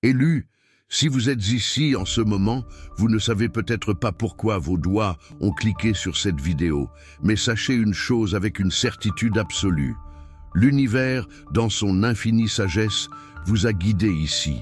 Élu, si vous êtes ici en ce moment, vous ne savez peut-être pas pourquoi vos doigts ont cliqué sur cette vidéo, mais sachez une chose avec une certitude absolue. L'univers, dans son infinie sagesse, vous a guidé ici.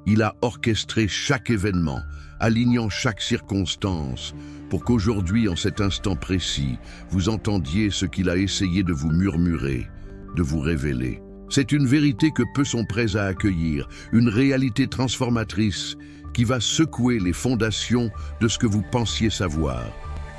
Il a orchestré chaque événement, alignant chaque circonstance, pour qu'aujourd'hui, en cet instant précis, vous entendiez ce qu'il a essayé de vous murmurer, de vous révéler. C'est une vérité que peu sont prêts à accueillir, une réalité transformatrice qui va secouer les fondations de ce que vous pensiez savoir.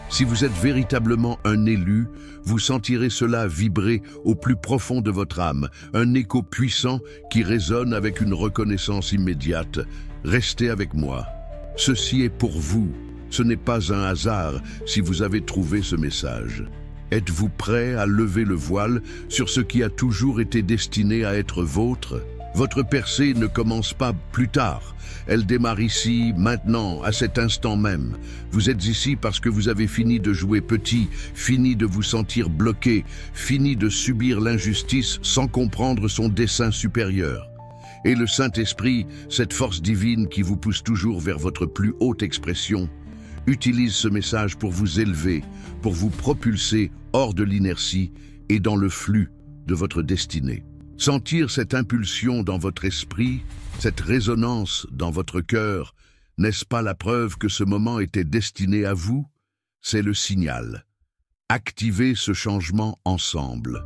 Si vous êtes véritablement un élu, vous sentirez cela vibrer au plus profond de votre âme, un écho puissant qui résonne avec une reconnaissance immédiate. Restez avec moi. Ceci est pour vous. Ce n'est pas un hasard si vous avez trouvé ce message. Êtes-vous prêt à lever le voile sur ce qui a toujours été destiné à être vôtre? Votre percée ne commence pas plus tard. Elle démarre ici, maintenant, à cet instant même. Vous êtes ici parce que vous avez fini de jouer petit, fini de vous sentir bloqué, fini de subir l'injustice sans comprendre son dessein supérieur. Et le Saint-Esprit, cette force divine qui vous pousse toujours vers votre plus haute expression, utilise ce message pour vous élever, pour vous propulser hors de l'inertie et dans le flux de votre destinée. Sentir cette impulsion dans votre esprit, cette résonance dans votre cœur, n'est-ce pas la preuve que ce moment était destiné à vous? C'est le signal. Activez ce changement ensemble.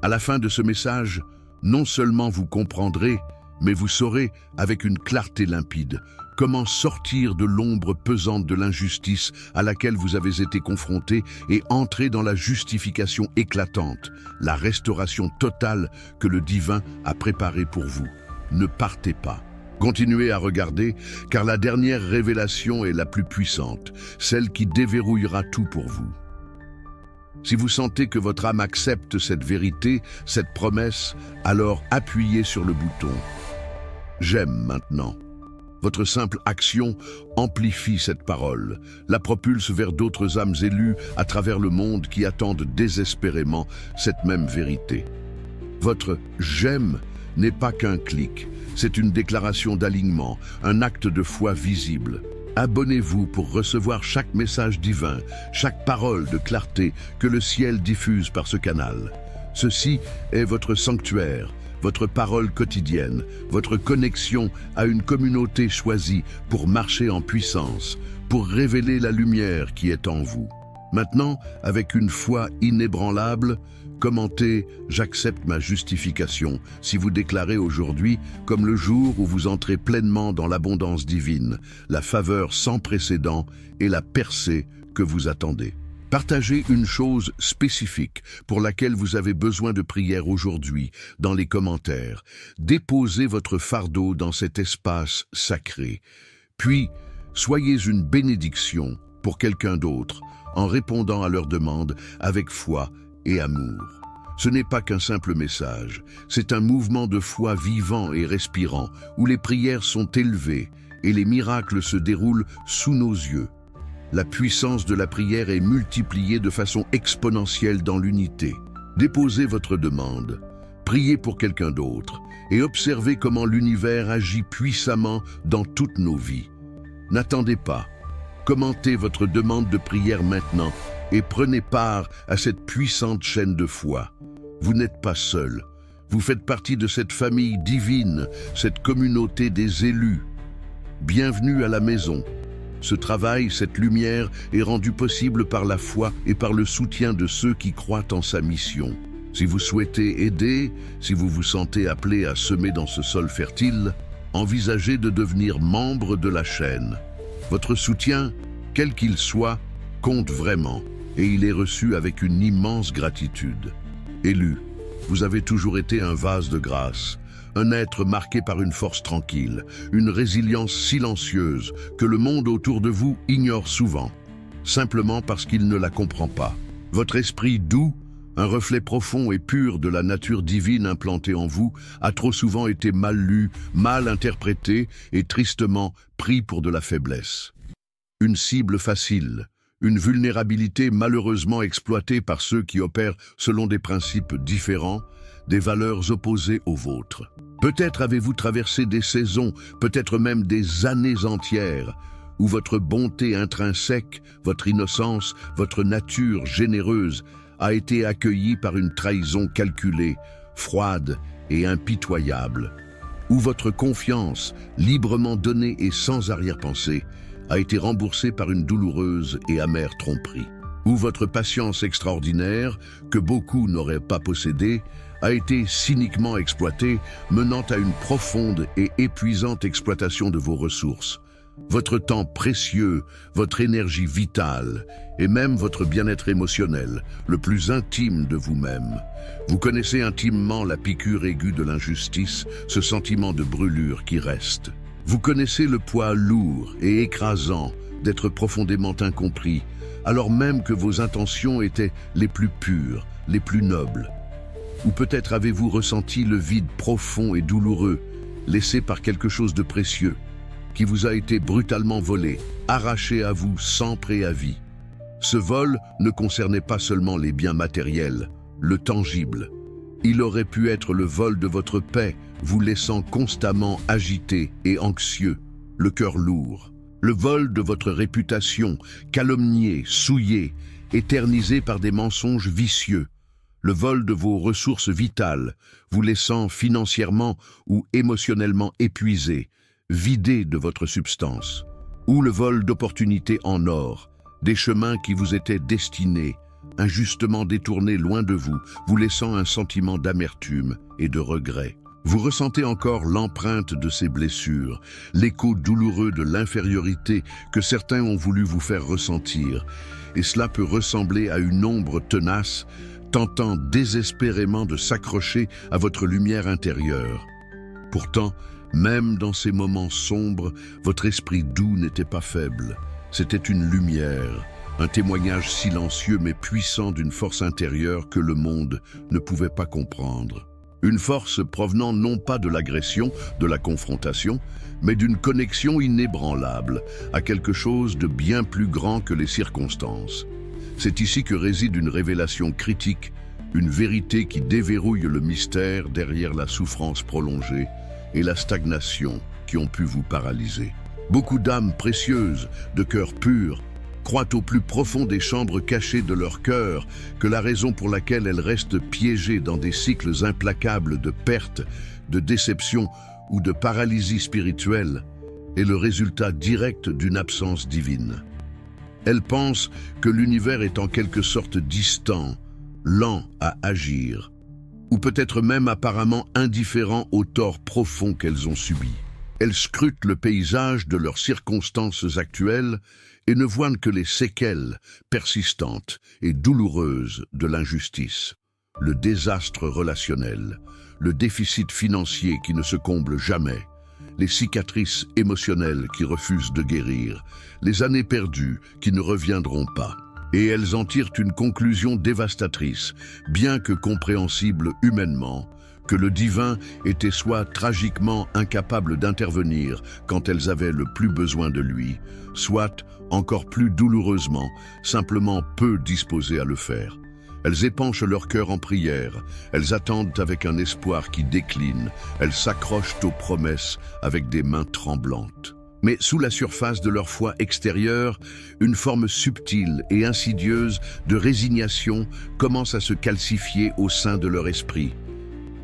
À la fin de ce message, non seulement vous comprendrez, mais vous saurez, avec une clarté limpide, comment sortir de l'ombre pesante de l'injustice à laquelle vous avez été confronté et entrer dans la justification éclatante, la restauration totale que le divin a préparée pour vous. Ne partez pas. Continuez à regarder, car la dernière révélation est la plus puissante, celle qui déverrouillera tout pour vous. Si vous sentez que votre âme accepte cette vérité, cette promesse, alors appuyez sur le bouton « J'aime maintenant ». Votre simple action amplifie cette parole, la propulse vers d'autres âmes élues à travers le monde qui attendent désespérément cette même vérité. Votre « j'aime » n'est pas qu'un clic, c'est une déclaration d'alignement, un acte de foi visible. Abonnez-vous pour recevoir chaque message divin, chaque parole de clarté que le ciel diffuse par ce canal. Ceci est votre sanctuaire, votre parole quotidienne, votre connexion à une communauté choisie pour marcher en puissance, pour révéler la lumière qui est en vous. Maintenant, avec une foi inébranlable, commentez « J'accepte ma justification » si vous déclarez aujourd'hui comme le jour où vous entrez pleinement dans l'abondance divine, la faveur sans précédent et la percée que vous attendez. Partagez une chose spécifique pour laquelle vous avez besoin de prière aujourd'hui dans les commentaires. Déposez votre fardeau dans cet espace sacré. Puis, soyez une bénédiction pour quelqu'un d'autre en répondant à leurs demandes avec foi et amour. Ce n'est pas qu'un simple message, c'est un mouvement de foi vivant et respirant où les prières sont élevées et les miracles se déroulent sous nos yeux. La puissance de la prière est multipliée de façon exponentielle dans l'unité. Déposez votre demande, priez pour quelqu'un d'autre et observez comment l'univers agit puissamment dans toutes nos vies. N'attendez pas. Commentez votre demande de prière maintenant et prenez part à cette puissante chaîne de foi. Vous n'êtes pas seul. Vous faites partie de cette famille divine, cette communauté des élus. Bienvenue à la maison. Ce travail, cette lumière, est rendu possible par la foi et par le soutien de ceux qui croient en sa mission. Si vous souhaitez aider, si vous vous sentez appelé à semer dans ce sol fertile, envisagez de devenir membre de la chaîne. Votre soutien, quel qu'il soit, compte vraiment et il est reçu avec une immense gratitude. Élu, vous avez toujours été un vase de grâce, un être marqué par une force tranquille, une résilience silencieuse que le monde autour de vous ignore souvent, simplement parce qu'il ne la comprend pas. Votre esprit doux, un reflet profond et pur de la nature divine implantée en vous, a trop souvent été mal lu, mal interprété et tristement pris pour de la faiblesse. Une cible facile, une vulnérabilité malheureusement exploitée par ceux qui opèrent selon des principes différents, des valeurs opposées aux vôtres. Peut-être avez-vous traversé des saisons, peut-être même des années entières, où votre bonté intrinsèque, votre innocence, votre nature généreuse a été accueillie par une trahison calculée, froide et impitoyable, où votre confiance, librement donnée et sans arrière-pensée, a été remboursée par une douloureuse et amère tromperie, où votre patience extraordinaire, que beaucoup n'auraient pas possédée, a été cyniquement exploitée, menant à une profonde et épuisante exploitation de vos ressources. Votre temps précieux, votre énergie vitale et même votre bien-être émotionnel, le plus intime de vous-même. Vous connaissez intimement la piqûre aiguë de l'injustice, ce sentiment de brûlure qui reste. Vous connaissez le poids lourd et écrasant d'être profondément incompris, alors même que vos intentions étaient les plus pures, les plus nobles. Ou peut-être avez-vous ressenti le vide profond et douloureux, laissé par quelque chose de précieux, qui vous a été brutalement volé, arraché à vous sans préavis. Ce vol ne concernait pas seulement les biens matériels, le tangible. Il aurait pu être le vol de votre paix, vous laissant constamment agité et anxieux, le cœur lourd. Le vol de votre réputation, calomniée, souillée, éternisée par des mensonges vicieux. Le vol de vos ressources vitales, vous laissant financièrement ou émotionnellement épuisé, vidé de votre substance. Ou le vol d'opportunités en or, des chemins qui vous étaient destinés, injustement détournés loin de vous, vous laissant un sentiment d'amertume et de regret. Vous ressentez encore l'empreinte de ces blessures, l'écho douloureux de l'infériorité que certains ont voulu vous faire ressentir, et cela peut ressembler à une ombre tenace, tentant désespérément de s'accrocher à votre lumière intérieure. Pourtant, même dans ces moments sombres, votre esprit doux n'était pas faible. C'était une lumière, un témoignage silencieux mais puissant d'une force intérieure que le monde ne pouvait pas comprendre. Une force provenant non pas de l'agression, de la confrontation, mais d'une connexion inébranlable à quelque chose de bien plus grand que les circonstances. C'est ici que réside une révélation critique, une vérité qui déverrouille le mystère derrière la souffrance prolongée et la stagnation qui ont pu vous paralyser. Beaucoup d'âmes précieuses, de cœurs purs, croient au plus profond des chambres cachées de leur cœur que la raison pour laquelle elles restent piégées dans des cycles implacables de perte, de déception ou de paralysie spirituelle est le résultat direct d'une absence divine. Elles pensent que l'univers est en quelque sorte distant, lent à agir, ou peut-être même apparemment indifférent aux torts profonds qu'elles ont subis. Elles scrutent le paysage de leurs circonstances actuelles et ne voient que les séquelles persistantes et douloureuses de l'injustice, le désastre relationnel, le déficit financier qui ne se comble jamais, les cicatrices émotionnelles qui refusent de guérir, les années perdues qui ne reviendront pas. Et elles en tirent une conclusion dévastatrice, bien que compréhensible humainement, que le divin était soit tragiquement incapable d'intervenir quand elles avaient le plus besoin de lui, soit, encore plus douloureusement, simplement peu disposées à le faire. Elles épanchent leur cœur en prière, elles attendent avec un espoir qui décline, elles s'accrochent aux promesses avec des mains tremblantes. Mais sous la surface de leur foi extérieure, une forme subtile et insidieuse de résignation commence à se calcifier au sein de leur esprit.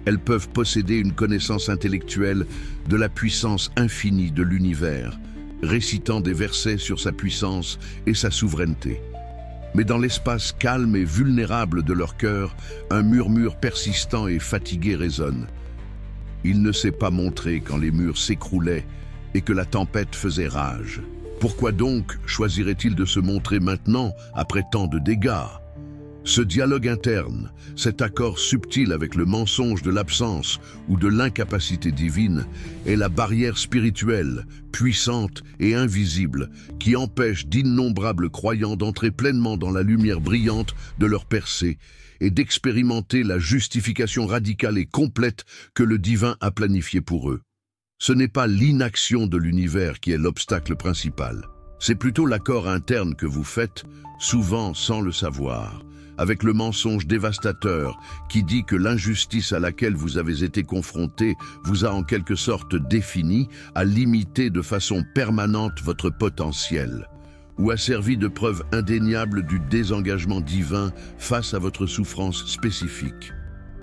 Elles peuvent posséder une connaissance intellectuelle de la puissance infinie de l'univers, récitant des versets sur sa puissance et sa souveraineté. Mais dans l'espace calme et vulnérable de leur cœur, un murmure persistant et fatigué résonne. Il ne s'est pas montré quand les murs s'écroulaient et que la tempête faisait rage. Pourquoi donc choisirait-il de se montrer maintenant, après tant de dégâts? Ce dialogue interne, cet accord subtil avec le mensonge de l'absence ou de l'incapacité divine, est la barrière spirituelle, puissante et invisible, qui empêche d'innombrables croyants d'entrer pleinement dans la lumière brillante de leur percée et d'expérimenter la justification radicale et complète que le divin a planifiée pour eux. Ce n'est pas l'inaction de l'univers qui est l'obstacle principal. C'est plutôt l'accord interne que vous faites, souvent sans le savoir, avec le mensonge dévastateur qui dit que l'injustice à laquelle vous avez été confronté vous a en quelque sorte défini, a limité de façon permanente votre potentiel, ou a servi de preuve indéniable du désengagement divin face à votre souffrance spécifique.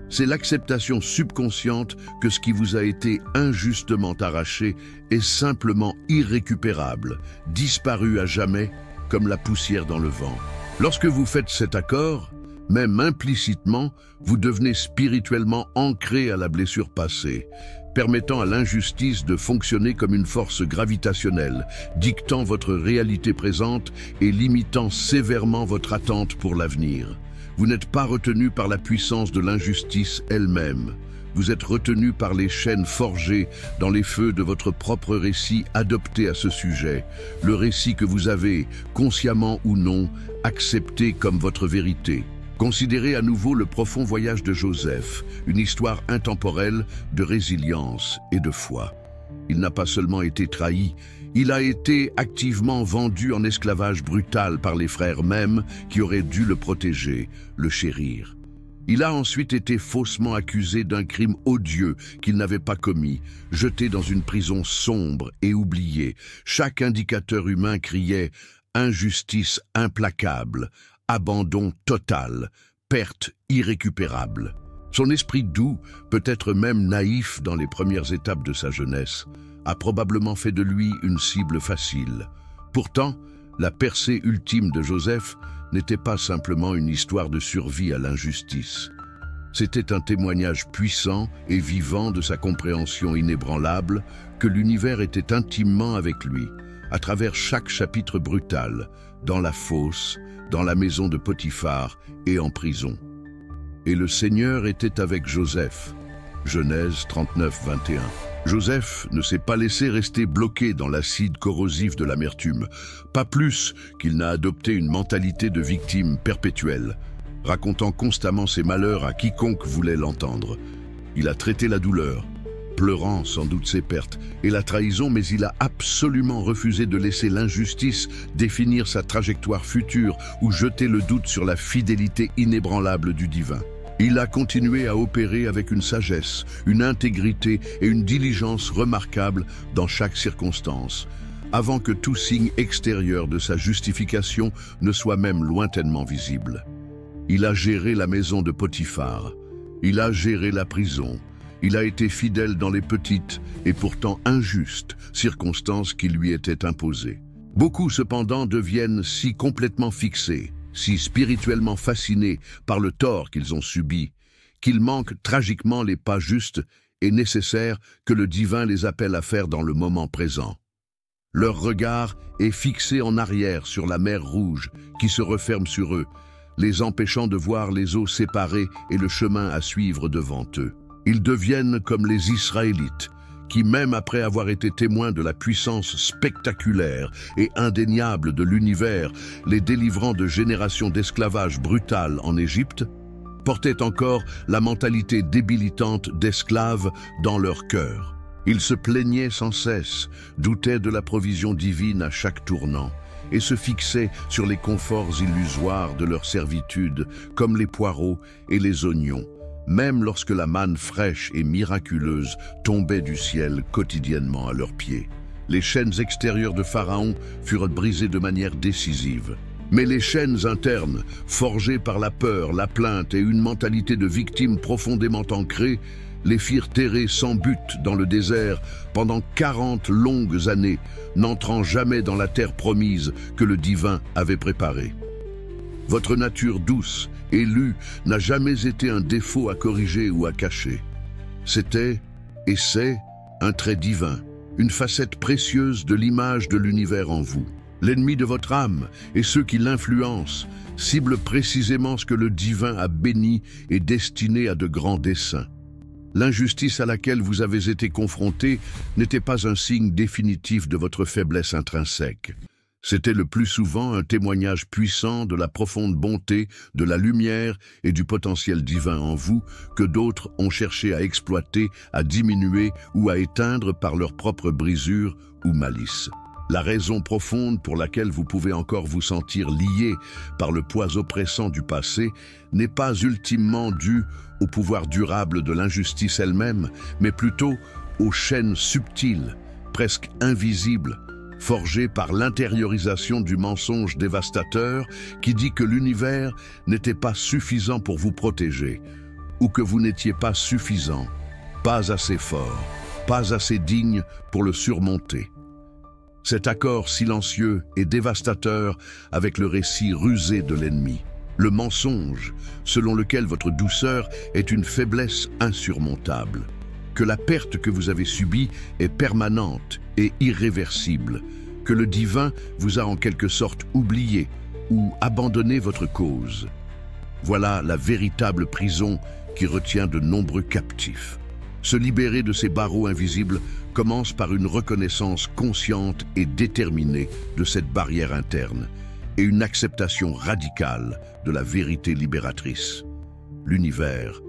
C'est l'acceptation subconsciente que ce qui vous a été injustement arraché est simplement irrécupérable, disparu à jamais comme la poussière dans le vent. Lorsque vous faites cet accord, même implicitement, vous devenez spirituellement ancré à la blessure passée, permettant à l'injustice de fonctionner comme une force gravitationnelle, dictant votre réalité présente et limitant sévèrement votre attente pour l'avenir. Vous n'êtes pas retenu par la puissance de l'injustice elle-même. Vous êtes retenu par les chaînes forgées dans les feux de votre propre récit adopté à ce sujet, le récit que vous avez, consciemment ou non, accepté comme votre vérité. Considérez à nouveau le profond voyage de Joseph, une histoire intemporelle de résilience et de foi. Il n'a pas seulement été trahi, il a été activement vendu en esclavage brutal par les frères mêmes qui auraient dû le protéger, le chérir. Il a ensuite été faussement accusé d'un crime odieux qu'il n'avait pas commis, jeté dans une prison sombre et oublié. Chaque indicateur humain criait « injustice implacable », abandon total, perte irrécupérable. Son esprit doux, peut-être même naïf dans les premières étapes de sa jeunesse, a probablement fait de lui une cible facile. Pourtant, la percée ultime de Joseph n'était pas simplement une histoire de survie à l'injustice. C'était un témoignage puissant et vivant de sa compréhension inébranlable que l'univers était intimement avec lui, à travers chaque chapitre brutal, dans la fosse, dans la maison de Potiphar et en prison. Et le Seigneur était avec Joseph. Genèse 39, 21. Joseph ne s'est pas laissé rester bloqué dans l'acide corrosif de l'amertume, pas plus qu'il n'a adopté une mentalité de victime perpétuelle, racontant constamment ses malheurs à quiconque voulait l'entendre. Il a traité la douleur, pleurant sans doute ses pertes et la trahison, mais il a absolument refusé de laisser l'injustice définir sa trajectoire future ou jeter le doute sur la fidélité inébranlable du divin. Il a continué à opérer avec une sagesse, une intégrité et une diligence remarquables dans chaque circonstance, avant que tout signe extérieur de sa justification ne soit même lointainement visible. Il a géré la maison de Potiphar, il a géré la prison, il a été fidèle dans les petites et pourtant injustes circonstances qui lui étaient imposées. Beaucoup cependant deviennent si complètement fixés, si spirituellement fascinés par le tort qu'ils ont subi, qu'ils manquent tragiquement les pas justes et nécessaires que le divin les appelle à faire dans le moment présent. Leur regard est fixé en arrière sur la mer Rouge qui se referme sur eux, les empêchant de voir les eaux séparées et le chemin à suivre devant eux. Ils deviennent comme les Israélites, qui, même après avoir été témoins de la puissance spectaculaire et indéniable de l'univers, les délivrant de générations d'esclavage brutal en Égypte, portaient encore la mentalité débilitante d'esclaves dans leur cœur. Ils se plaignaient sans cesse, doutaient de la provision divine à chaque tournant, et se fixaient sur les conforts illusoires de leur servitude, comme les poireaux et les oignons, même lorsque la manne fraîche et miraculeuse tombait du ciel quotidiennement à leurs pieds. Les chaînes extérieures de Pharaon furent brisées de manière décisive. Mais les chaînes internes, forgées par la peur, la plainte et une mentalité de victime profondément ancrée, les firent errer sans but dans le désert pendant 40 longues années, n'entrant jamais dans la terre promise que le divin avait préparée. Votre nature douce, élue, n'a jamais été un défaut à corriger ou à cacher. C'était, et c'est, un trait divin, une facette précieuse de l'image de l'univers en vous. L'ennemi de votre âme et ceux qui l'influencent ciblent précisément ce que le divin a béni et destiné à de grands desseins. L'injustice à laquelle vous avez été confrontés n'était pas un signe définitif de votre faiblesse intrinsèque. C'était le plus souvent un témoignage puissant de la profonde bonté, de la lumière et du potentiel divin en vous que d'autres ont cherché à exploiter, à diminuer ou à éteindre par leur propre brisure ou malice. La raison profonde pour laquelle vous pouvez encore vous sentir lié par le poids oppressant du passé n'est pas ultimement due au pouvoir durable de l'injustice elle-même, mais plutôt aux chaînes subtiles, presque invisibles, forgées par l'intériorisation du mensonge dévastateur qui dit que l'univers n'était pas suffisant pour vous protéger, ou que vous n'étiez pas suffisant, pas assez fort, pas assez digne pour le surmonter. Cet accord silencieux et dévastateur avec le récit rusé de l'ennemi, le mensonge selon lequel votre douceur est une faiblesse insurmontable, que la perte que vous avez subie est permanente et irréversible, que le divin vous a en quelque sorte oublié ou abandonné votre cause. Voilà la véritable prison qui retient de nombreux captifs. Se libérer de ces barreaux invisibles commence par une reconnaissance consciente et déterminée de cette barrière interne et une acceptation radicale de la vérité libératrice. L'univers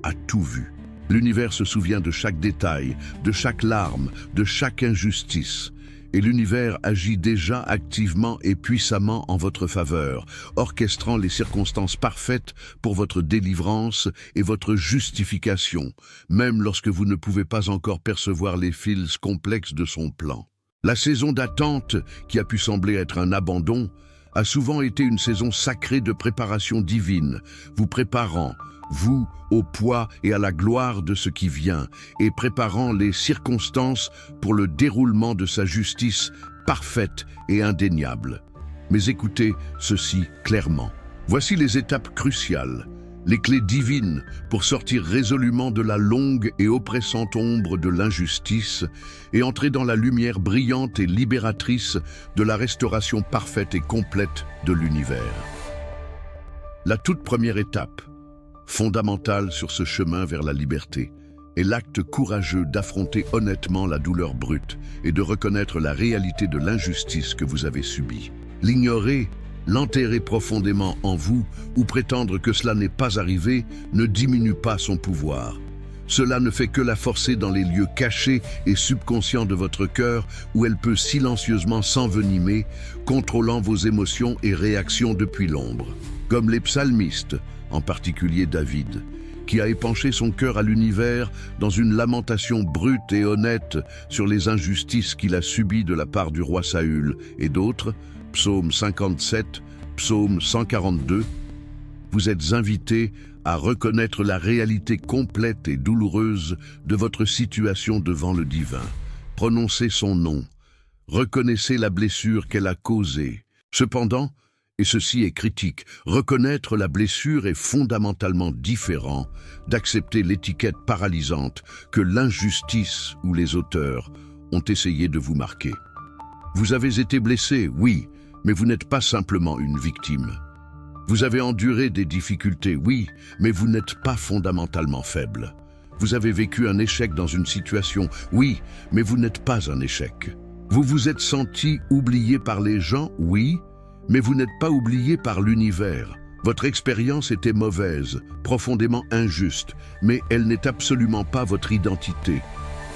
a tout vu. L'univers se souvient de chaque détail, de chaque larme, de chaque injustice. Et l'univers agit déjà activement et puissamment en votre faveur, orchestrant les circonstances parfaites pour votre délivrance et votre justification, même lorsque vous ne pouvez pas encore percevoir les fils complexes de son plan. La saison d'attente, qui a pu sembler être un abandon, a souvent été une saison sacrée de préparation divine, vous préparant, vous, au poids et à la gloire de ce qui vient, et préparant les circonstances pour le déroulement de sa justice parfaite et indéniable. Mais écoutez ceci clairement. Voici les étapes cruciales, les clés divines pour sortir résolument de la longue et oppressante ombre de l'injustice et entrer dans la lumière brillante et libératrice de la restauration parfaite et complète de l'univers. La toute première étape, fondamentale sur ce chemin vers la liberté, est l'acte courageux d'affronter honnêtement la douleur brute et de reconnaître la réalité de l'injustice que vous avez subie. L'ignorer, l'enterrer profondément en vous ou prétendre que cela n'est pas arrivé ne diminue pas son pouvoir. Cela ne fait que la forcer dans les lieux cachés et subconscients de votre cœur où elle peut silencieusement s'envenimer, contrôlant vos émotions et réactions depuis l'ombre. Comme les psalmistes, en particulier David, qui a épanché son cœur à l'univers dans une lamentation brute et honnête sur les injustices qu'il a subies de la part du roi Saül, et d'autres, Psaume 57, Psaume 142, vous êtes invités à reconnaître la réalité complète et douloureuse de votre situation devant le divin. Prononcez son nom, reconnaissez la blessure qu'elle a causée. Cependant, et ceci est critique, reconnaître la blessure est fondamentalement différent d'accepter l'étiquette paralysante que l'injustice ou les auteurs ont essayé de vous marquer. Vous avez été blessé, oui, mais vous n'êtes pas simplement une victime. Vous avez enduré des difficultés, oui, mais vous n'êtes pas fondamentalement faible. Vous avez vécu un échec dans une situation, oui, mais vous n'êtes pas un échec. Vous vous êtes senti oublié par les gens, oui, mais vous n'êtes pas oublié par l'univers. Votre expérience était mauvaise, profondément injuste, mais elle n'est absolument pas votre identité.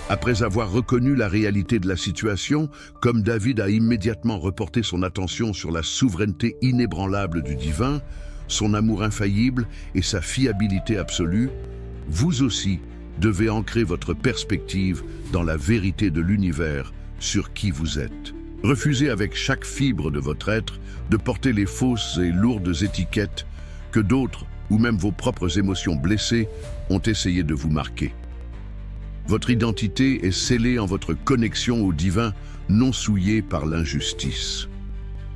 Après avoir reconnu la réalité de la situation, comme David a immédiatement reporté son attention sur la souveraineté inébranlable du divin, son amour infaillible et sa fiabilité absolue, vous aussi devez ancrer votre perspective dans la vérité de l'univers sur qui vous êtes. Refusez avec chaque fibre de votre être de porter les fausses et lourdes étiquettes que d'autres, ou même vos propres émotions blessées, ont essayé de vous marquer. Votre identité est scellée en votre connexion au divin, non souillée par l'injustice.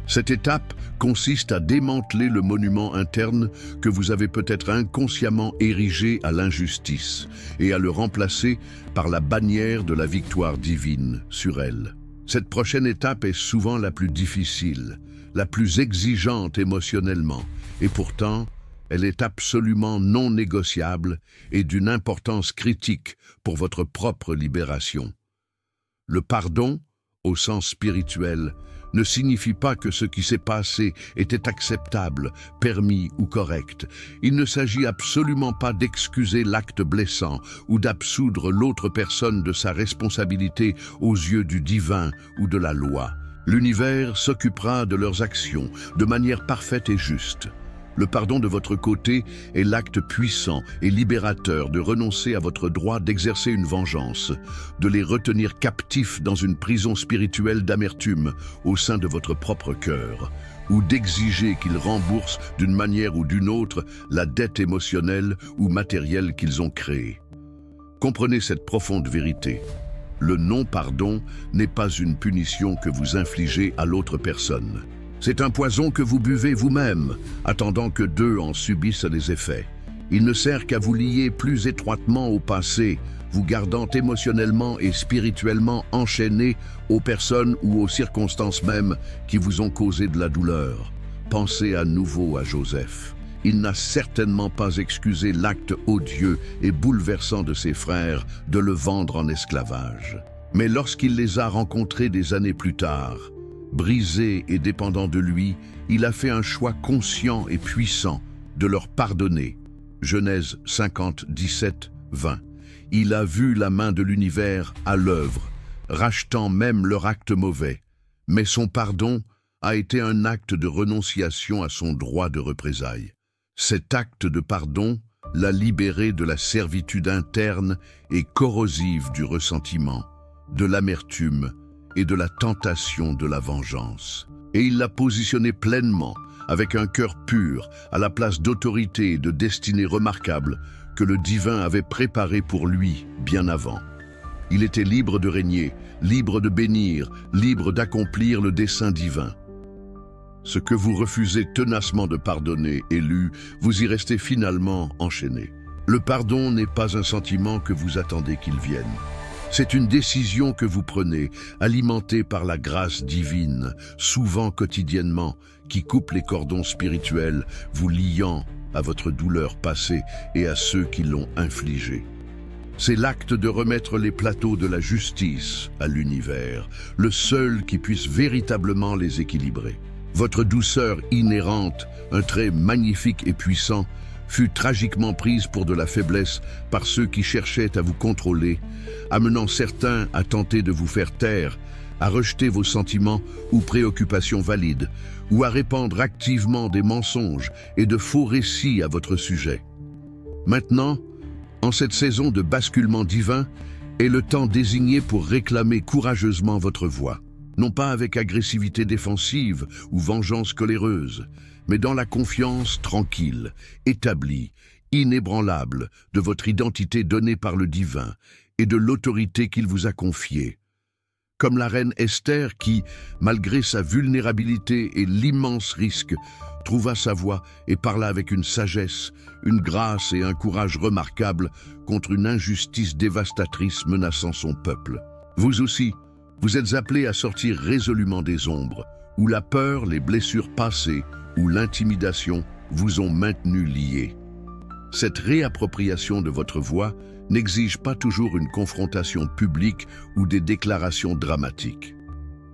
Cette étape consiste à démanteler le monument interne que vous avez peut-être inconsciemment érigé à l'injustice et à le remplacer par la bannière de la victoire divine sur elle. Cette prochaine étape est souvent la plus difficile, la plus exigeante émotionnellement, et pourtant, elle est absolument non négociable et d'une importance critique pour votre propre libération. Le pardon, au sens spirituel, ne signifie pas que ce qui s'est passé était acceptable, permis ou correct. Il ne s'agit absolument pas d'excuser l'acte blessant ou d'absoudre l'autre personne de sa responsabilité aux yeux du divin ou de la loi. L'univers s'occupera de leurs actions de manière parfaite et juste. Le pardon de votre côté est l'acte puissant et libérateur de renoncer à votre droit d'exercer une vengeance, de les retenir captifs dans une prison spirituelle d'amertume au sein de votre propre cœur, ou d'exiger qu'ils remboursent d'une manière ou d'une autre la dette émotionnelle ou matérielle qu'ils ont créée. Comprenez cette profonde vérité. Le non-pardon n'est pas une punition que vous infligez à l'autre personne. C'est un poison que vous buvez vous-même, attendant que deux en subissent les effets. Il ne sert qu'à vous lier plus étroitement au passé, vous gardant émotionnellement et spirituellement enchaînés aux personnes ou aux circonstances mêmes qui vous ont causé de la douleur. Pensez à nouveau à Joseph. Il n'a certainement pas excusé l'acte odieux et bouleversant de ses frères de le vendre en esclavage. Mais lorsqu'il les a rencontrés des années plus tard, brisé et dépendant de lui, il a fait un choix conscient et puissant de leur pardonner. Genèse 50, 17, 20. Il a vu la main de l'univers à l'œuvre, rachetant même leur acte mauvais. Mais son pardon a été un acte de renonciation à son droit de représailles. Cet acte de pardon l'a libéré de la servitude interne et corrosive du ressentiment, de l'amertume et de la tentation de la vengeance. Et il l'a positionné pleinement, avec un cœur pur, à la place d'autorité et de destinée remarquable que le divin avait préparé pour lui bien avant. Il était libre de régner, libre de bénir, libre d'accomplir le dessein divin. Ce que vous refusez tenacement de pardonner, élu, vous y restez finalement enchaîné. Le pardon n'est pas un sentiment que vous attendez qu'il vienne. C'est une décision que vous prenez, alimentée par la grâce divine, souvent quotidiennement, qui coupe les cordons spirituels, vous liant à votre douleur passée et à ceux qui l'ont infligée. C'est l'acte de remettre les plateaux de la justice à l'univers, le seul qui puisse véritablement les équilibrer. Votre douceur inhérente, un trait magnifique et puissant, fut tragiquement prise pour de la faiblesse par ceux qui cherchaient à vous contrôler, amenant certains à tenter de vous faire taire, à rejeter vos sentiments ou préoccupations valides, ou à répandre activement des mensonges et de faux récits à votre sujet. Maintenant, en cette saison de basculement divin, est le temps désigné pour réclamer courageusement votre voix, non pas avec agressivité défensive ou vengeance coléreuse, mais dans la confiance tranquille, établie, inébranlable de votre identité donnée par le divin et de l'autorité qu'il vous a confiée. Comme la reine Esther qui, malgré sa vulnérabilité et l'immense risque, trouva sa voie et parla avec une sagesse, une grâce et un courage remarquables contre une injustice dévastatrice menaçant son peuple. Vous aussi, vous êtes appelés à sortir résolument des ombres, où la peur, les blessures passées ou l'intimidation vous ont maintenu liés. Cette réappropriation de votre voix n'exige pas toujours une confrontation publique ou des déclarations dramatiques.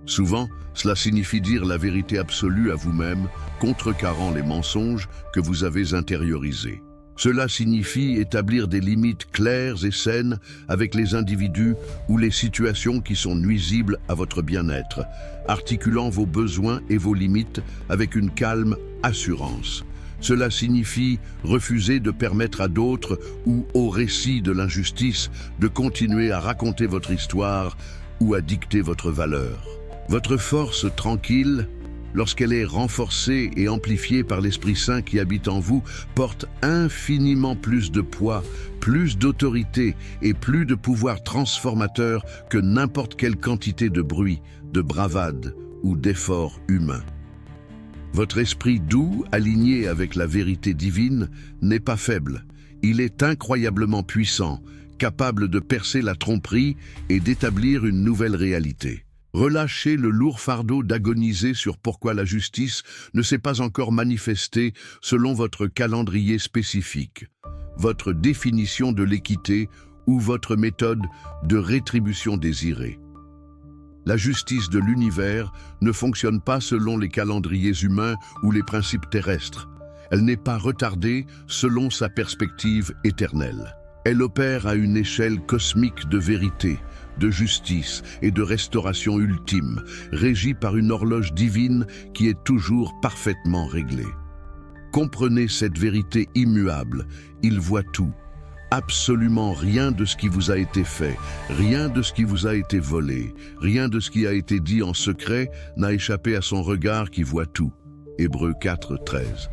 Souvent, cela signifie dire la vérité absolue à vous-même, contrecarrant les mensonges que vous avez intériorisés. Cela signifie établir des limites claires et saines avec les individus ou les situations qui sont nuisibles à votre bien-être, articulant vos besoins et vos limites avec une calme assurance. Cela signifie refuser de permettre à d'autres ou au récit de l'injustice de continuer à raconter votre histoire ou à dicter votre valeur. Votre force tranquille, lorsqu'elle est renforcée et amplifiée par l'Esprit Saint qui habite en vous, porte infiniment plus de poids, plus d'autorité et plus de pouvoir transformateur que n'importe quelle quantité de bruit, de bravade ou d'effort humain. Votre esprit doux, aligné avec la vérité divine, n'est pas faible. Il est incroyablement puissant, capable de percer la tromperie et d'établir une nouvelle réalité. Relâchez le lourd fardeau d'agoniser sur pourquoi la justice ne s'est pas encore manifestée selon votre calendrier spécifique, votre définition de l'équité ou votre méthode de rétribution désirée. La justice de l'univers ne fonctionne pas selon les calendriers humains ou les principes terrestres. Elle n'est pas retardée selon sa perspective éternelle. Elle opère à une échelle cosmique de vérité, de justice et de restauration ultime, régie par une horloge divine qui est toujours parfaitement réglée. Comprenez cette vérité immuable, il voit tout. Absolument rien de ce qui vous a été fait, rien de ce qui vous a été volé, rien de ce qui a été dit en secret n'a échappé à son regard qui voit tout. Hébreux 4, 13.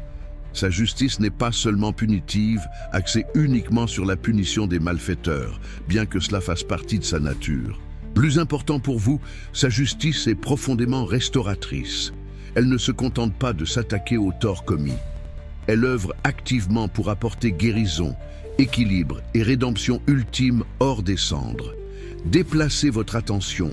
Sa justice n'est pas seulement punitive, axée uniquement sur la punition des malfaiteurs, bien que cela fasse partie de sa nature. Plus important pour vous, sa justice est profondément restauratrice. Elle ne se contente pas de s'attaquer aux torts commis. Elle œuvre activement pour apporter guérison, équilibre et rédemption ultime hors des cendres. Déplacez votre attention,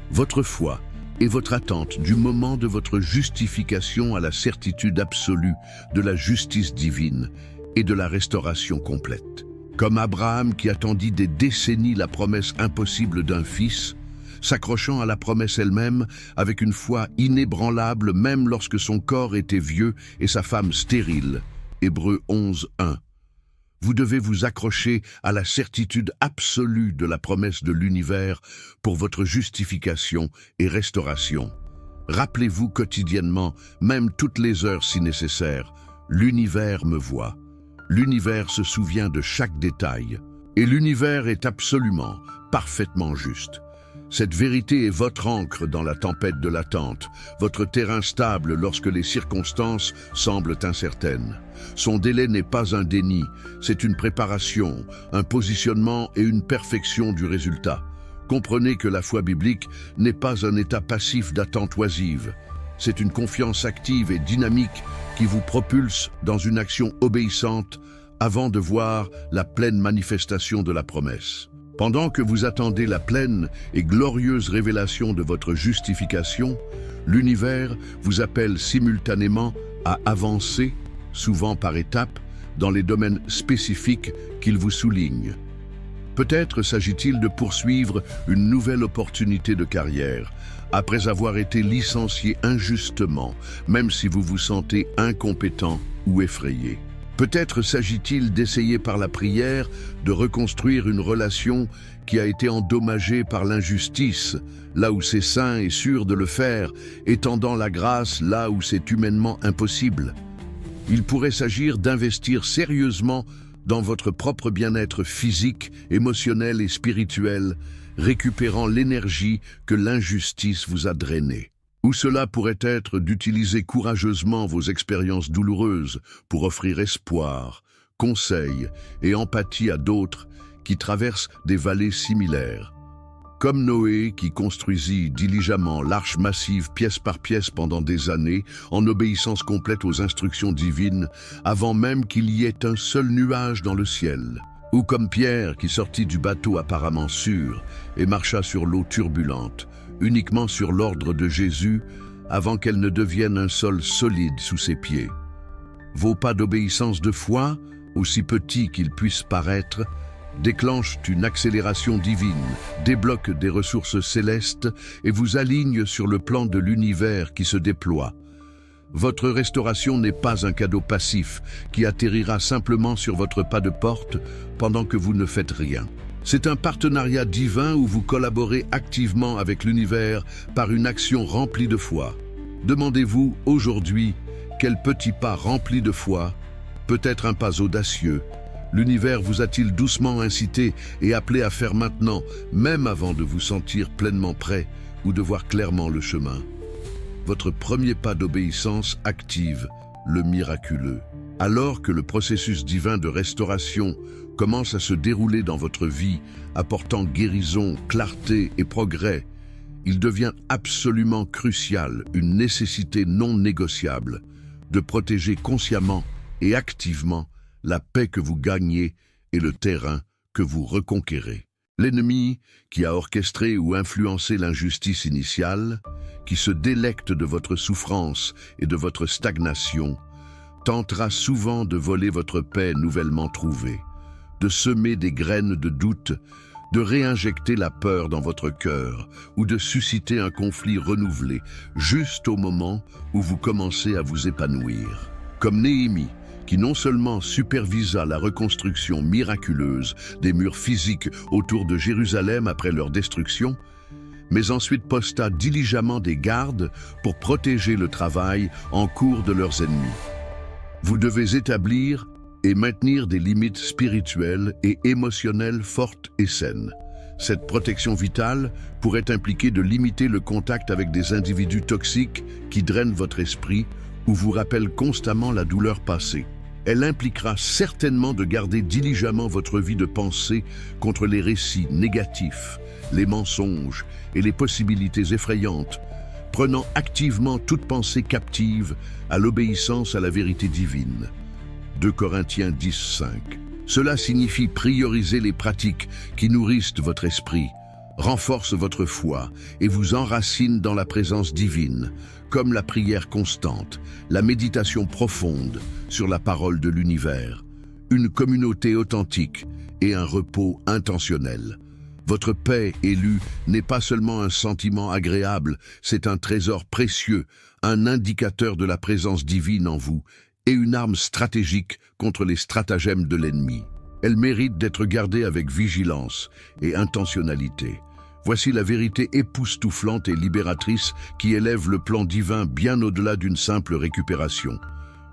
votre foi et votre attente du moment de votre justification à la certitude absolue de la justice divine et de la restauration complète. Comme Abraham qui attendit des décennies la promesse impossible d'un fils, s'accrochant à la promesse elle-même avec une foi inébranlable même lorsque son corps était vieux et sa femme stérile. Hébreux 11, 1. Vous devez vous accrocher à la certitude absolue de la promesse de l'univers pour votre justification et restauration. Rappelez-vous quotidiennement, même toutes les heures si nécessaire, l'univers me voit. L'univers se souvient de chaque détail. Et l'univers est absolument, parfaitement juste. Cette vérité est votre ancre dans la tempête de l'attente, votre terrain stable lorsque les circonstances semblent incertaines. Son délai n'est pas un déni, c'est une préparation, un positionnement et une perfection du résultat. Comprenez que la foi biblique n'est pas un état passif d'attente oisive. C'est une confiance active et dynamique qui vous propulse dans une action obéissante avant de voir la pleine manifestation de la promesse. Pendant que vous attendez la pleine et glorieuse révélation de votre justification, l'univers vous appelle simultanément à avancer, souvent par étapes, dans les domaines spécifiques qu'il vous souligne. Peut-être s'agit-il de poursuivre une nouvelle opportunité de carrière, après avoir été licencié injustement, même si vous vous sentez incompétent ou effrayé. Peut-être s'agit-il d'essayer par la prière de reconstruire une relation qui a été endommagée par l'injustice, là où c'est sain et sûr de le faire, étendant la grâce là où c'est humainement impossible. Il pourrait s'agir d'investir sérieusement dans votre propre bien-être physique, émotionnel et spirituel, récupérant l'énergie que l'injustice vous a drainée. Ou cela pourrait être d'utiliser courageusement vos expériences douloureuses pour offrir espoir, conseil et empathie à d'autres qui traversent des vallées similaires. Comme Noé qui construisit diligemment l'arche massive pièce par pièce pendant des années en obéissance complète aux instructions divines avant même qu'il y ait un seul nuage dans le ciel. Ou comme Pierre qui sortit du bateau apparemment sûr et marcha sur l'eau turbulente, uniquement sur l'ordre de Jésus, avant qu'elle ne devienne un sol solide sous ses pieds. Vos pas d'obéissance de foi, aussi petits qu'ils puissent paraître, déclenchent une accélération divine, débloquent des ressources célestes et vous alignent sur le plan de l'univers qui se déploie. Votre restauration n'est pas un cadeau passif qui atterrira simplement sur votre pas de porte pendant que vous ne faites rien. C'est un partenariat divin où vous collaborez activement avec l'univers par une action remplie de foi. Demandez-vous aujourd'hui quel petit pas rempli de foi, peut-être un pas audacieux, l'univers vous a-t-il doucement incité et appelé à faire maintenant, même avant de vous sentir pleinement prêt ou de voir clairement le chemin. Votre premier pas d'obéissance active le miraculeux. Alors que le processus divin de restauration commence à se dérouler dans votre vie, apportant guérison, clarté et progrès, il devient absolument crucial, une nécessité non négociable, de protéger consciemment et activement la paix que vous gagnez et le terrain que vous reconquérez. L'ennemi, qui a orchestré ou influencé l'injustice initiale, qui se délecte de votre souffrance et de votre stagnation, tentera souvent de voler votre paix nouvellement trouvée, de semer des graines de doute, de réinjecter la peur dans votre cœur ou de susciter un conflit renouvelé juste au moment où vous commencez à vous épanouir. Comme Néhémie, qui non seulement supervisa la reconstruction miraculeuse des murs physiques autour de Jérusalem après leur destruction, mais ensuite posta diligemment des gardes pour protéger le travail en cours de leurs ennemis. Vous devez établir et maintenir des limites spirituelles et émotionnelles fortes et saines. Cette protection vitale pourrait impliquer de limiter le contact avec des individus toxiques qui drainent votre esprit ou vous rappellent constamment la douleur passée. Elle impliquera certainement de garder diligemment votre vie de pensée contre les récits négatifs, les mensonges et les possibilités effrayantes, prenant activement toute pensée captive à l'obéissance à la vérité divine. 2 Corinthiens 10:5. Cela signifie prioriser les pratiques qui nourrissent votre esprit, renforcent votre foi et vous enracinent dans la présence divine, comme la prière constante, la méditation profonde sur la parole de l'univers, une communauté authentique et un repos intentionnel. Votre paix élue n'est pas seulement un sentiment agréable, c'est un trésor précieux, un indicateur de la présence divine en vous et une arme stratégique contre les stratagèmes de l'ennemi. Elle mérite d'être gardée avec vigilance et intentionnalité. Voici la vérité époustouflante et libératrice qui élève le plan divin bien au-delà d'une simple récupération.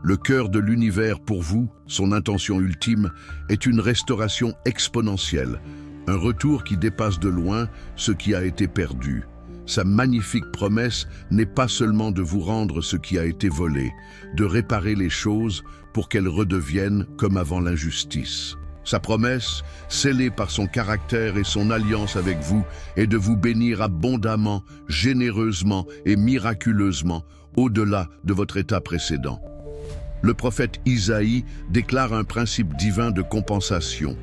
Le cœur de l'univers pour vous, son intention ultime, est une restauration exponentielle, un retour qui dépasse de loin ce qui a été perdu. Sa magnifique promesse n'est pas seulement de vous rendre ce qui a été volé, de réparer les choses pour qu'elles redeviennent comme avant l'injustice. Sa promesse, scellée par son caractère et son alliance avec vous, est de vous bénir abondamment, généreusement et miraculeusement, au-delà de votre état précédent. Le prophète Isaïe déclare un principe divin de compensation.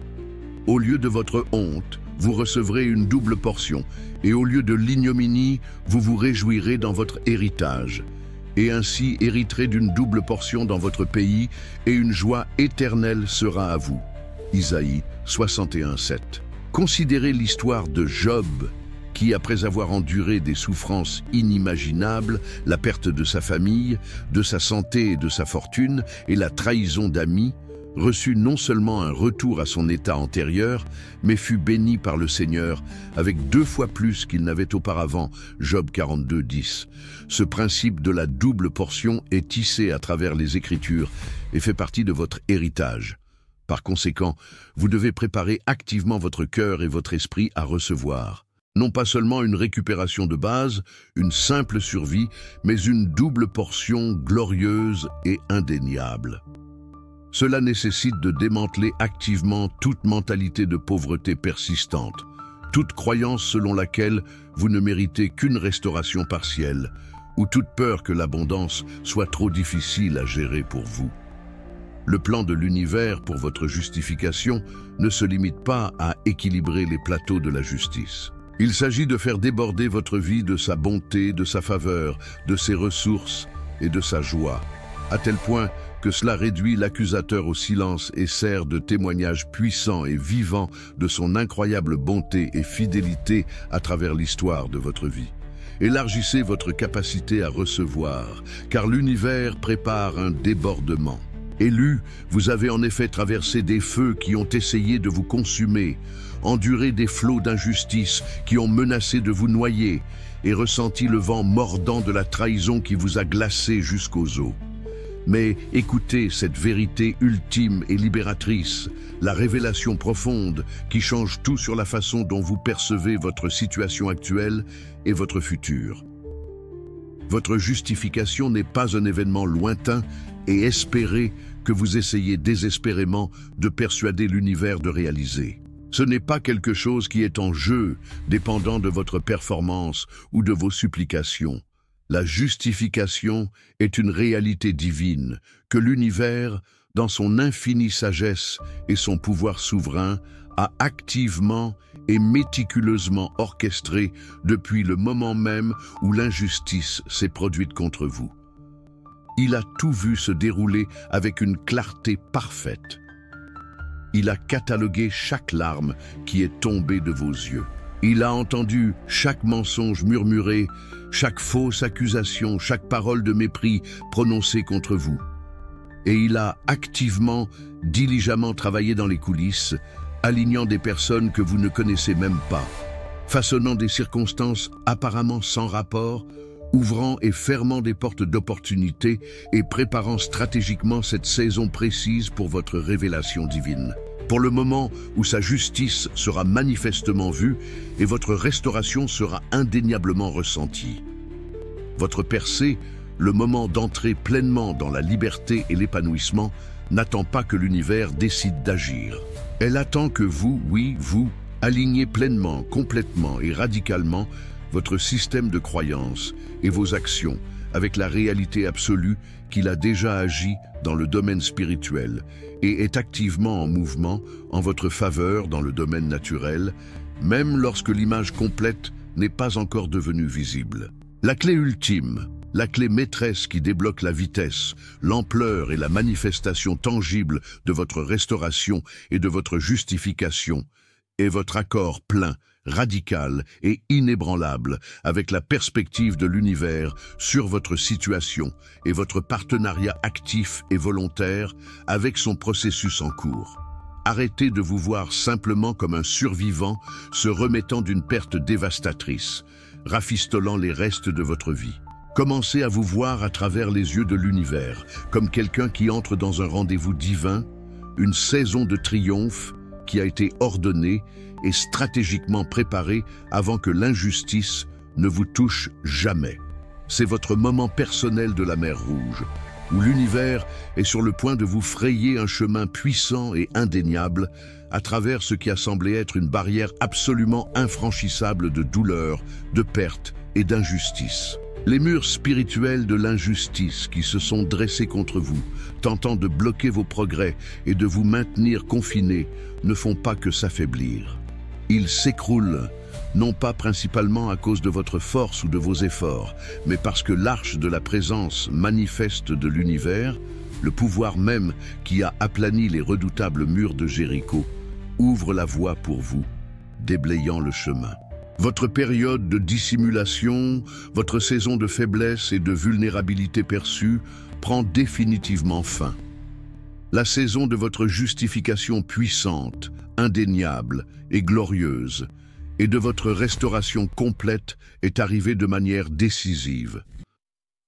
Au lieu de votre honte, vous recevrez une double portion, et au lieu de l'ignominie, vous vous réjouirez dans votre héritage. Et ainsi hériterez d'une double portion dans votre pays, et une joie éternelle sera à vous. Isaïe 61:7. Considérez l'histoire de Job, qui, après avoir enduré des souffrances inimaginables, la perte de sa famille, de sa santé et de sa fortune, et la trahison d'amis, reçut non seulement un retour à son état antérieur, mais fut béni par le Seigneur avec 2 fois plus qu'il n'avait auparavant. Job 42:10. Ce principe de la double portion est tissé à travers les Écritures et fait partie de votre héritage. Par conséquent, vous devez préparer activement votre cœur et votre esprit à recevoir. Non pas seulement une récupération de base, une simple survie, mais une double portion glorieuse et indéniable. Cela nécessite de démanteler activement toute mentalité de pauvreté persistante, toute croyance selon laquelle vous ne méritez qu'une restauration partielle, ou toute peur que l'abondance soit trop difficile à gérer pour vous. Le plan de l'univers pour votre justification ne se limite pas à équilibrer les plateaux de la justice. Il s'agit de faire déborder votre vie de sa bonté, de sa faveur, de ses ressources et de sa joie, à tel point que cela réduit l'accusateur au silence et sert de témoignage puissant et vivant de son incroyable bonté et fidélité à travers l'histoire de votre vie. Élargissez votre capacité à recevoir, car l'univers prépare un débordement. Élu, vous avez en effet traversé des feux qui ont essayé de vous consumer, enduré des flots d'injustice qui ont menacé de vous noyer et ressenti le vent mordant de la trahison qui vous a glacé jusqu'aux os. Mais écoutez cette vérité ultime et libératrice, la révélation profonde qui change tout sur la façon dont vous percevez votre situation actuelle et votre futur. Votre justification n'est pas un événement lointain et espéré que vous essayez désespérément de persuader l'univers de réaliser. Ce n'est pas quelque chose qui est en jeu, dépendant de votre performance ou de vos supplications. La justification est une réalité divine que l'univers, dans son infinie sagesse et son pouvoir souverain, a activement et méticuleusement orchestrée depuis le moment même où l'injustice s'est produite contre vous. Il a tout vu se dérouler avec une clarté parfaite. Il a catalogué chaque larme qui est tombée de vos yeux. Il a entendu chaque mensonge murmuré, chaque fausse accusation, chaque parole de mépris prononcée contre vous. Et il a activement, diligemment travaillé dans les coulisses, alignant des personnes que vous ne connaissez même pas, façonnant des circonstances apparemment sans rapport, ouvrant et fermant des portes d'opportunités et préparant stratégiquement cette saison précise pour votre révélation divine. Pour le moment où sa justice sera manifestement vue et votre restauration sera indéniablement ressentie. Votre percée, le moment d'entrer pleinement dans la liberté et l'épanouissement, n'attend pas que l'univers décide d'agir. Elle attend que vous, oui, vous, alignez pleinement, complètement et radicalement votre système de croyances et vos actions avec la réalité absolue qu'il a déjà agi dans le domaine spirituel et est activement en mouvement en votre faveur dans le domaine naturel, même lorsque l'image complète n'est pas encore devenue visible. La clé ultime, la clé maîtresse qui débloque la vitesse, l'ampleur et la manifestation tangible de votre restauration et de votre justification est votre accord plein, radical et inébranlable avec la perspective de l'univers sur votre situation et votre partenariat actif et volontaire avec son processus en cours. Arrêtez de vous voir simplement comme un survivant se remettant d'une perte dévastatrice, rafistolant les restes de votre vie. Commencez à vous voir à travers les yeux de l'univers, comme quelqu'un qui entre dans un rendez-vous divin, une saison de triomphe qui a été ordonnée et stratégiquement préparée avant que l'injustice ne vous touche jamais. C'est votre moment personnel de la mer Rouge, où l'univers est sur le point de vous frayer un chemin puissant et indéniable à travers ce qui a semblé être une barrière absolument infranchissable de douleur, de perte et d'injustice. Les murs spirituels de l'injustice qui se sont dressés contre vous, tentant de bloquer vos progrès et de vous maintenir confinés, ne font pas que s'affaiblir. Ils s'écroulent, non pas principalement à cause de votre force ou de vos efforts, mais parce que l'arche de la présence manifeste de l'univers, le pouvoir même qui a aplani les redoutables murs de Jéricho, ouvre la voie pour vous, déblayant le chemin. Votre période de dissimulation, votre saison de faiblesse et de vulnérabilité perçue prend définitivement fin. La saison de votre justification puissante, indéniable et glorieuse, et de votre restauration complète est arrivée de manière décisive.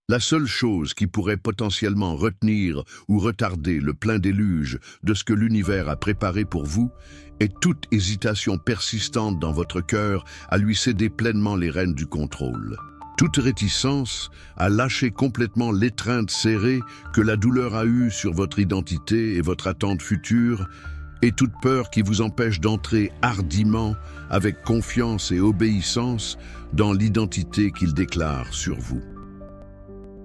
La seule chose qui pourrait potentiellement retenir ou retarder le plein déluge de ce que l'univers a préparé pour vous est toute hésitation persistante dans votre cœur à lui céder pleinement les rênes du contrôle. Toute réticence à lâcher complètement l'étreinte serrée que la douleur a eue sur votre identité et votre attente future, et toute peur qui vous empêche d'entrer hardiment, avec confiance et obéissance, dans l'identité qu'il déclare sur vous.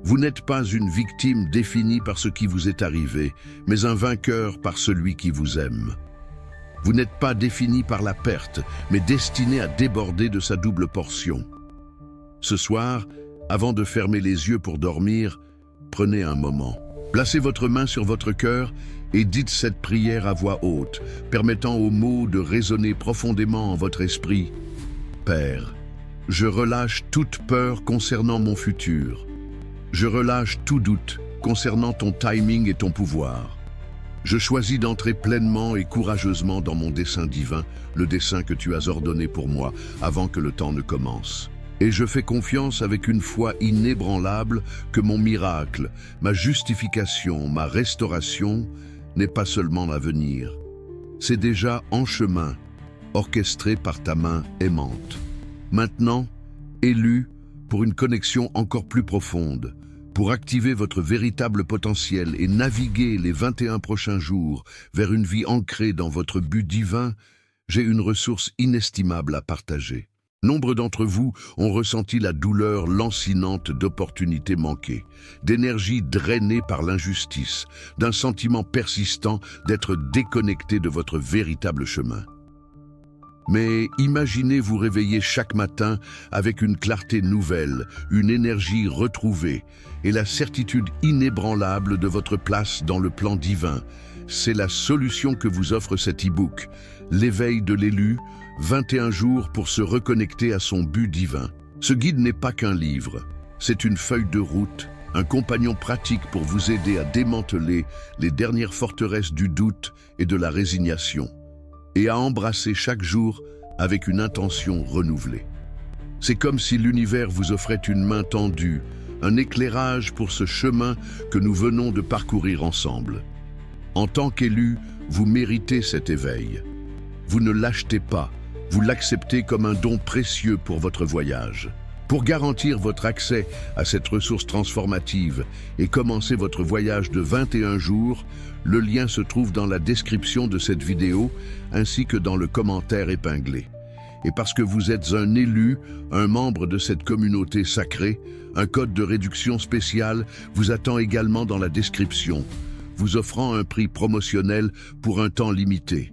Vous n'êtes pas une victime définie par ce qui vous est arrivé, mais un vainqueur par celui qui vous aime. Vous n'êtes pas défini par la perte, mais destiné à déborder de sa double portion. Ce soir, avant de fermer les yeux pour dormir, prenez un moment. Placez votre main sur votre cœur et dites cette prière à voix haute, permettant aux mots de résonner profondément en votre esprit. Père, je relâche toute peur concernant mon futur. Je relâche tout doute concernant ton timing et ton pouvoir. Je choisis d'entrer pleinement et courageusement dans mon dessein divin, le dessein que tu as ordonné pour moi avant que le temps ne commence. Et je fais confiance avec une foi inébranlable que mon miracle, ma justification, ma restauration n'est pas seulement à venir. C'est déjà en chemin, orchestré par ta main aimante. Maintenant, élu pour une connexion encore plus profonde, pour activer votre véritable potentiel et naviguer les 21 prochains jours vers une vie ancrée dans votre but divin, j'ai une ressource inestimable à partager. Nombre d'entre vous ont ressenti la douleur lancinante d'opportunités manquées, d'énergie drainée par l'injustice, d'un sentiment persistant d'être déconnecté de votre véritable chemin. Mais imaginez vous réveiller chaque matin avec une clarté nouvelle, une énergie retrouvée et la certitude inébranlable de votre place dans le plan divin. C'est la solution que vous offre cet e-book, L'éveil de l'élu, 21 jours pour se reconnecter à son but divin. Ce guide n'est pas qu'un livre, c'est une feuille de route, un compagnon pratique pour vous aider à démanteler les dernières forteresses du doute et de la résignation, et à embrasser chaque jour avec une intention renouvelée. C'est comme si l'univers vous offrait une main tendue, un éclairage pour ce chemin que nous venons de parcourir ensemble. En tant qu'élu, vous méritez cet éveil. Vous ne l'achetez pas, vous l'acceptez comme un don précieux pour votre voyage. Pour garantir votre accès à cette ressource transformative et commencer votre voyage de 21 jours, le lien se trouve dans la description de cette vidéo ainsi que dans le commentaire épinglé. Et parce que vous êtes un élu, un membre de cette communauté sacrée, un code de réduction spécial vous attend également dans la description, vous offrant un prix promotionnel pour un temps limité.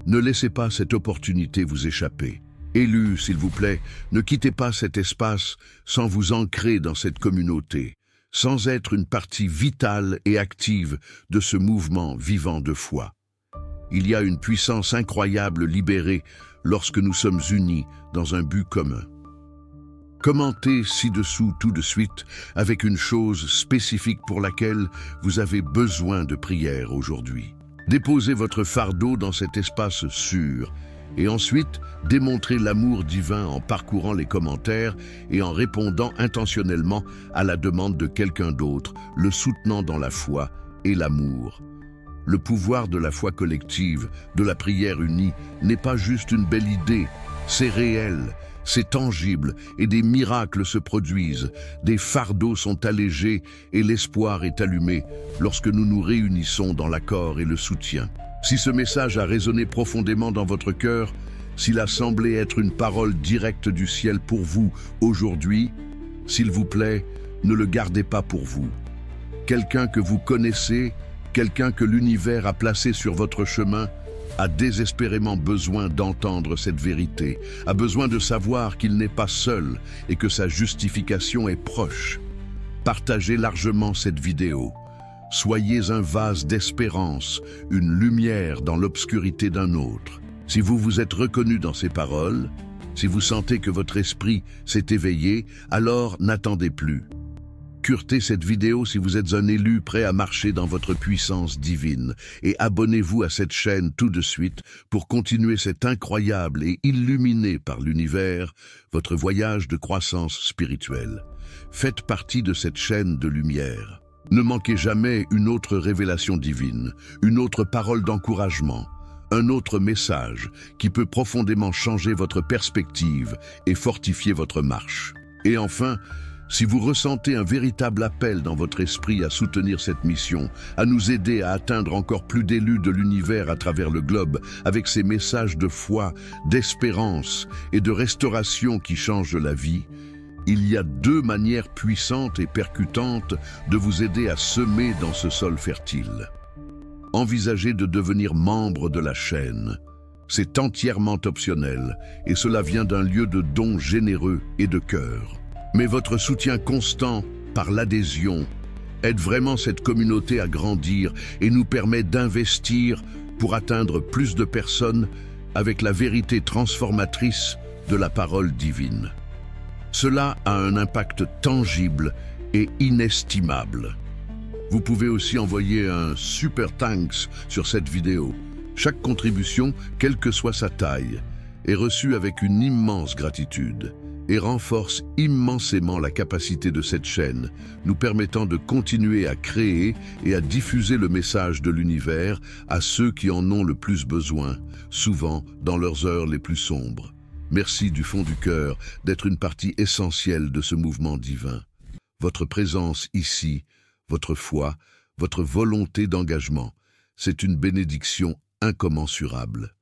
Ne laissez pas cette opportunité vous échapper. Élus, s'il vous plaît, ne quittez pas cet espace sans vous ancrer dans cette communauté, sans être une partie vitale et active de ce mouvement vivant de foi. Il y a une puissance incroyable libérée lorsque nous sommes unis dans un but commun. Commentez ci-dessous tout de suite avec une chose spécifique pour laquelle vous avez besoin de prière aujourd'hui. Déposez votre fardeau dans cet espace sûr et ensuite démontrez l'amour divin en parcourant les commentaires et en répondant intentionnellement à la demande de quelqu'un d'autre, le soutenant dans la foi et l'amour. Le pouvoir de la foi collective, de la prière unie, n'est pas juste une belle idée, c'est réel, c'est tangible et des miracles se produisent, des fardeaux sont allégés et l'espoir est allumé lorsque nous nous réunissons dans l'accord et le soutien. Si ce message a résonné profondément dans votre cœur, s'il a semblé être une parole directe du ciel pour vous aujourd'hui, s'il vous plaît, ne le gardez pas pour vous. Quelqu'un que vous connaissez, quelqu'un que l'univers a placé sur votre chemin, a désespérément besoin d'entendre cette vérité, a besoin de savoir qu'il n'est pas seul et que sa justification est proche. Partagez largement cette vidéo. Soyez un vase d'espérance, une lumière dans l'obscurité d'un autre. Si vous vous êtes reconnu dans ces paroles, si vous sentez que votre esprit s'est éveillé, alors n'attendez plus. Curtez cette vidéo si vous êtes un élu prêt à marcher dans votre puissance divine et abonnez-vous à cette chaîne tout de suite pour continuer cet incroyable et illuminé par l'univers, votre voyage de croissance spirituelle. Faites partie de cette chaîne de lumière. Ne manquez jamais une autre révélation divine, une autre parole d'encouragement, un autre message qui peut profondément changer votre perspective et fortifier votre marche. Et enfin, si vous ressentez un véritable appel dans votre esprit à soutenir cette mission, à nous aider à atteindre encore plus d'élus de l'univers à travers le globe, avec ces messages de foi, d'espérance et de restauration qui changent la vie, il y a deux manières puissantes et percutantes de vous aider à semer dans ce sol fertile. Envisagez de devenir membre de la chaîne. C'est entièrement optionnel et cela vient d'un lieu de don généreux et de cœur. Mais votre soutien constant par l'adhésion aide vraiment cette communauté à grandir et nous permet d'investir pour atteindre plus de personnes avec la vérité transformatrice de la parole divine. Cela a un impact tangible et inestimable. Vous pouvez aussi envoyer un super thanks sur cette vidéo. Chaque contribution, quelle que soit sa taille, est reçue avec une immense gratitude et renforce immensément la capacité de cette chaîne, nous permettant de continuer à créer et à diffuser le message de l'univers à ceux qui en ont le plus besoin, souvent dans leurs heures les plus sombres. Merci du fond du cœur d'être une partie essentielle de ce mouvement divin. Votre présence ici, votre foi, votre volonté d'engagement, c'est une bénédiction incommensurable.